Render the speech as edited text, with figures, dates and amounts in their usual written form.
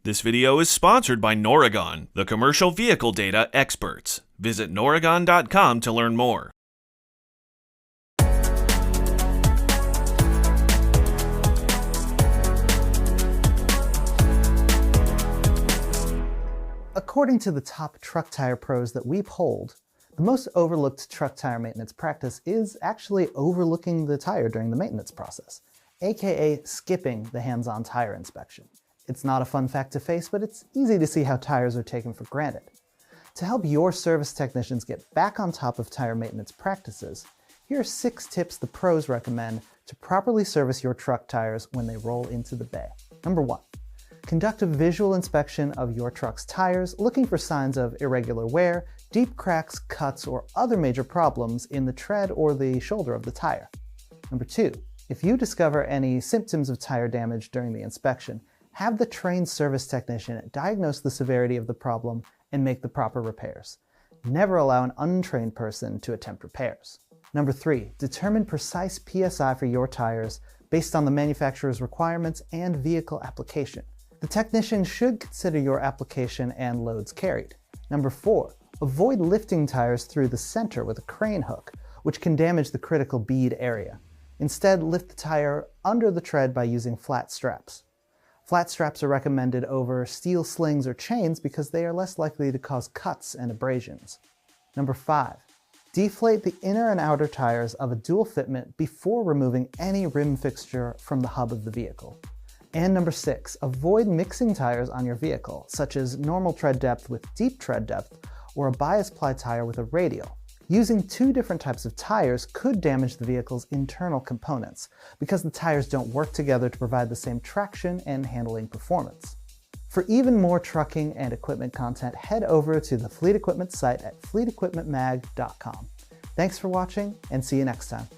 This video is sponsored by Noragon, the commercial vehicle data experts. Visit noragon.com to learn more. According to the top truck tire pros that we polled, the most overlooked truck tire maintenance practice is actually overlooking the tire during the maintenance process, aka skipping the hands-on tire inspection. It's not a fun fact to face, but it's easy to see how tires are taken for granted. To help your service technicians get back on top of tire maintenance practices, here are 6 tips the pros recommend to properly service your truck tires when they roll into the bay. Number 1. Conduct a visual inspection of your truck's tires, looking for signs of irregular wear, deep cracks, cuts, or other major problems in the tread or the shoulder of the tire. Number 2. If you discover any symptoms of tire damage during the inspection, have the trained service technician diagnose the severity of the problem and make the proper repairs. Never allow an untrained person to attempt repairs. Number 3. Determine precise PSI for your tires based on the manufacturer's requirements and vehicle application. The technician should consider your application and loads carried. Number 4. Avoid lifting tires through the center with a crane hook, which can damage the critical bead area. Instead, lift the tire under the tread by using flat straps. Flat straps are recommended over steel slings or chains because they are less likely to cause cuts and abrasions. Number 5. Deflate the inner and outer tires of a dual fitment before removing any rim fixture from the hub of the vehicle. And number 6. Avoid mixing tires on your vehicle, such as normal tread depth with deep tread depth or a bias ply tire with a radial. Using 2 different types of tires could damage the vehicle's internal components because the tires don't work together to provide the same traction and handling performance. For even more trucking and equipment content, head over to the Fleet Equipment site at fleetequipmentmag.com. Thanks for watching, and see you next time.